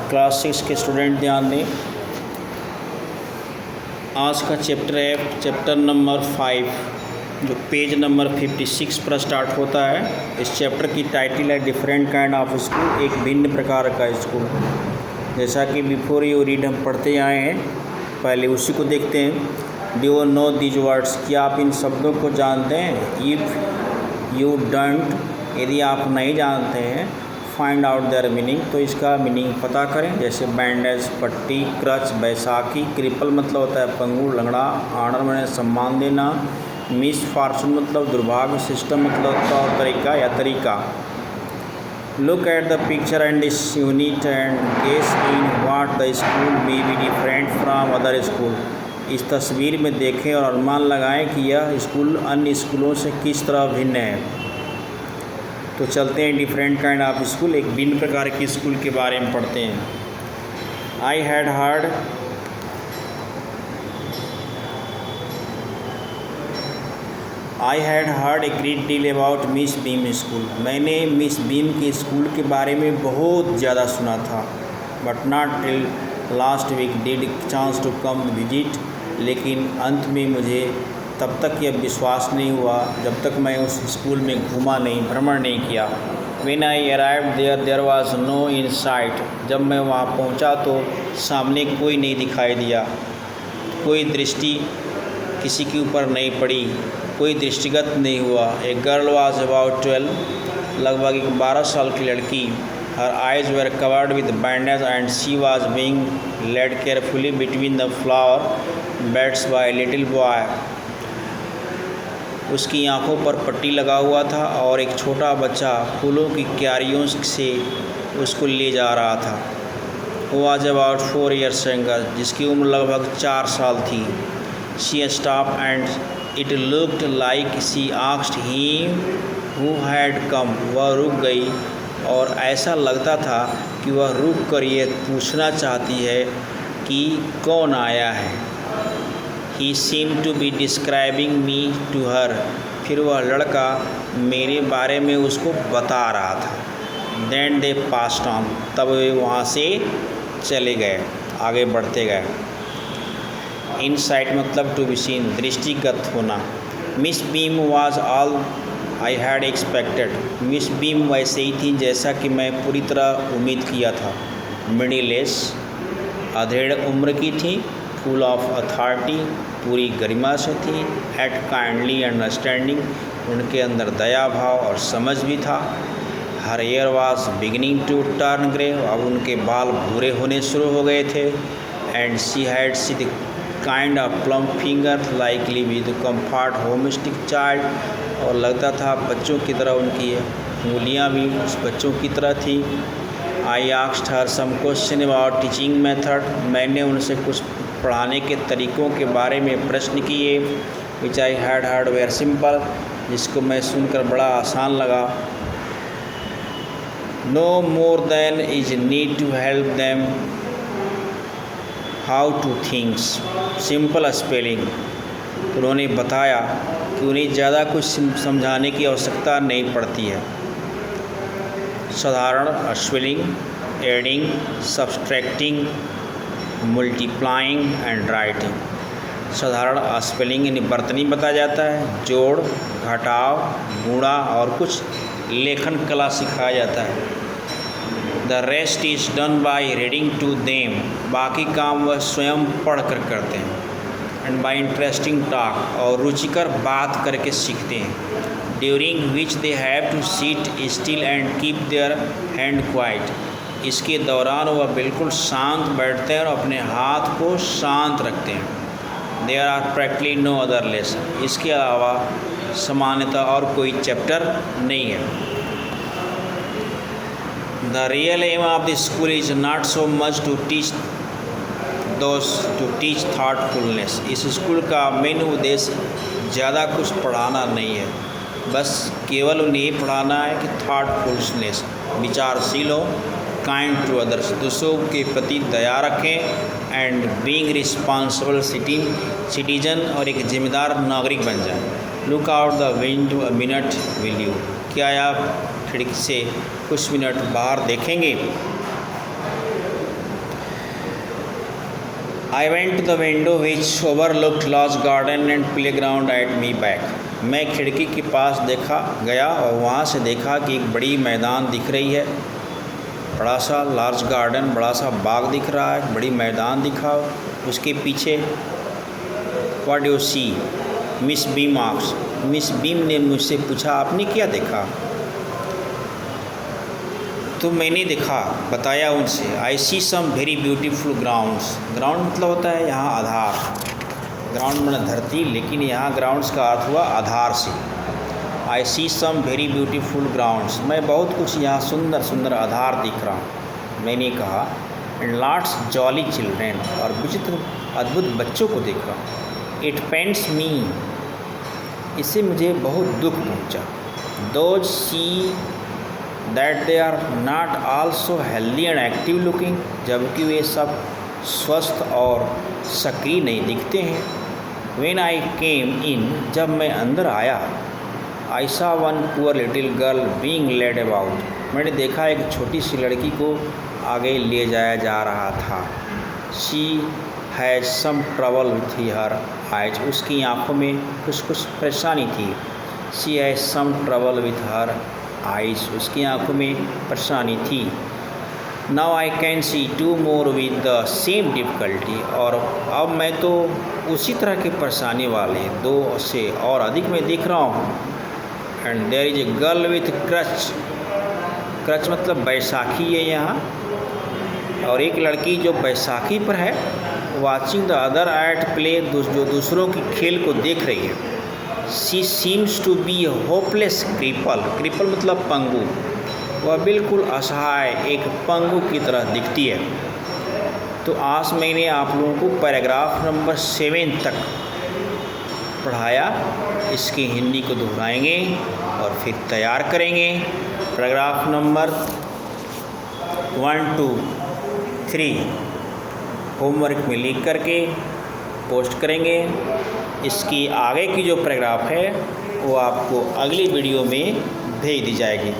Class 6 के student ध्यान दें। आज का चैप्टर है चैप्टर नंबर 5, जो पेज नंबर 56 पर स्टार्ट होता है। इस चैप्टर की टाइटल है डिफरेंट काइंड ऑफ स्कूल, एक भिन्न प्रकार का स्कूल। जैसा कि बिफोर यू रीड हम पढ़ते आए हैं, पहले उसी को देखते हैं। Do you know these words, क्या आप इन शब्दों को जानते हैं? इफ़ यू डोंट, यदि आप नहीं जानते हैं, फाइंड आउट देयर मीनिंग, तो इसका मीनिंग पता करें। जैसे बैंडेज, पट्टी, क्रच, बैसाखी। क्रिपल मतलब होता है पंगु, लंगड़ा। ऑनर मैंने सम्मान देना। मिस फॉर्चून मतलब दुर्भाग्य। सिस्टम मतलब तौर तरीका या तरीका। Look at the picture and this unit and guess in what the school may be different from other school. इस तस्वीर में देखें और अनुमान लगाएं कि यह स्कूल अन्य स्कूलों से किस तरह भिन्न है। तो चलते हैं डिफरेंट काइंड ऑफ स्कूल, एक भिन्न प्रकार की स्कूल के बारे में पढ़ते हैं। I had heard a great deal about Miss Beam school. मैंने मिस बीम के स्कूल के बारे में बहुत ज़्यादा सुना था। But not till last week did chance to come visit, लेकिन अंत में मुझे तब तक यह विश्वास नहीं हुआ जब तक मैं उस स्कूल में घूमा नहीं, भ्रमण नहीं किया। When I arrived there, there was no in sight. जब मैं वहाँ पहुँचा तो सामने कोई नहीं दिखाई दिया, कोई दृष्टि किसी के ऊपर नहीं पड़ी, कोई दृष्टिगत नहीं हुआ। A girl was about 12, लगभग 12 साल की लड़की। Her eyes were covered with bandages and she was being led carefully between the flower beds by a little boy. उसकी आंखों पर पट्टी लगा हुआ था और एक छोटा बच्चा फूलों की क्यारियों से उसको ले जा रहा था। वो was about 4 years younger, जिसकी उम्र लगभग 4 साल थी। She stopped and it looked like she asked him who had come. वह रुक गई और ऐसा लगता था कि वह रुक कर ये पूछना चाहती है कि कौन आया है। He seemed to be describing me to her. फिर वह लड़का मेरे बारे में उसको बता रहा था। Then they passed on. तब वे वहाँ से चले गए, आगे बढ़ते गए। Insight मतलब to be seen, दृष्टिगत होना। Miss Beam was all I had expected. Miss Beam वैसे ही थी जैसा कि मैं पूरी तरह उम्मीद किया था। Middle age, अधेड़ उम्र की थी। फुल ऑफ अथॉरिटी, पूरी गरिमा से थी। एट काइंडली अंडरस्टैंडिंग, उनके अंदर दया भाव और समझ भी था। Her hair was beginning to turn grey, अब उनके बाल भूरे होने शुरू हो गए थे। And she had see the kind of plum finger likely with comfort homesick child, और लगता था बच्चों की तरह उनकी उंगलियाँ भी उस बच्चों की तरह थी। I asked her some question about teaching method, मैंने उनसे कुछ पढ़ाने के तरीक़ों के बारे में प्रश्न किए। Which I had heard very simple, जिसको मैं सुनकर बड़ा आसान लगा। No more than is need to help them how to things, simple spelling. उन्होंने बताया कि उन्हें ज़्यादा कुछ समझाने की आवश्यकता नहीं पड़ती है। साधारण spelling, adding, subtracting, multiplying and writing. साधारण स्पेलिंग यानी बर्तनी बताया जाता है, जोड़, घटाव, गुणा और कुछ लेखन कला सिखाया जाता है। The rest is done by reading to them, बाकी काम वह स्वयं पढ़ कर करते हैं। एंड बाय इंटरेस्टिंग टॉक, और रुचिकर बात करके सीखते हैं। During which they have to sit still and keep their hand quiet, इसके दौरान वह बिल्कुल शांत बैठते हैं और अपने हाथ को शांत रखते हैं। There are practically no other lesson, इसके अलावा सामान्यतः और कोई चैप्टर नहीं है। The real aim of the school is not so much to teach thoughtfulness, इस स्कूल का मेन उद्देश्य ज़्यादा कुछ पढ़ाना नहीं है, बस केवल उन्हें पढ़ाना है कि थाटफुलनेस, विचारशील हो। काइंड टू अदर्स, दूसरों के प्रति दया रखें। एंड बीइंग रिस्पॉन्सिबल सिटीजन, और एक जिम्मेदार नागरिक बन जाए। Look out the window a minute will you, क्या आप खिड़की से कुछ मिनट बाहर देखेंगे? I went to the window which overlooked large garden and playground at me back. मैं खिड़की के पास देखा गया और वहाँ से देखा कि एक बड़ी मैदान दिख रही है, बड़ा सा लार्ज गार्डन, बड़ा सा बाग दिख रहा है, बड़ी मैदान दिखा। उसके पीछे what you see, Miss Beam asked. Miss Beam ने मुझसे पूछा आपने क्या देखा? तो मैंने देखा, बताया उनसे, I see some very beautiful grounds. Ground मतलब होता है यहाँ आधार, ग्राउंड मतलब धरती, लेकिन यहाँ ग्राउंड्स का अर्थ हुआ आधार से। आई see some very beautiful grounds, मैं बहुत कुछ यहाँ सुंदर सुंदर आधार दिख रहा हूँ। मैंने कहा एंड लॉट्स जॉली चिल्ड्रेन, और विचित्र अद्भुत बच्चों को देख रहा हूँ। इट पेंट्स मी, इससे मुझे बहुत दुख पहुँचा। Those see that they are not also healthy and active looking, जबकि वे सब स्वस्थ और सक्रिय नहीं दिखते हैं। व्हेन आई केम इन, जब मैं अंदर आया, I saw one poor little girl being led about, मैंने देखा एक छोटी सी लड़की को आगे ले जाया जा रहा था। She has some trouble with her eyes, उसकी आँखों में कुछ परेशानी थी। She has some trouble with her eyes, उसकी आँखों में परेशानी थी। Now I can see two more with the same difficulty, और अब मैं तो उसी तरह के परेशानी वाले दो से और अधिक मैं देख रहा हूँ। And there is a girl with crutch, crutch मतलब बैसाखी है यहाँ, और एक लड़की जो बैसाखी पर है, watching the other at play, जो दूसरों की खेल को देख रही है। She seems to be hopeless cripple, cripple मतलब पंगु, वह बिल्कुल असहाय एक पंगु की तरह दिखती है। तो आज मैंने आप लोगों को पैराग्राफ नंबर 7 तक पढ़ाया, इसकी हिंदी को दोहराएंगे और फिर तैयार करेंगे। पैराग्राफ नंबर 1, 2, 3 होमवर्क में लिख करके पोस्ट करेंगे। इसकी आगे की जो पैराग्राफ है वो आपको अगली वीडियो में भेज दी जाएगी।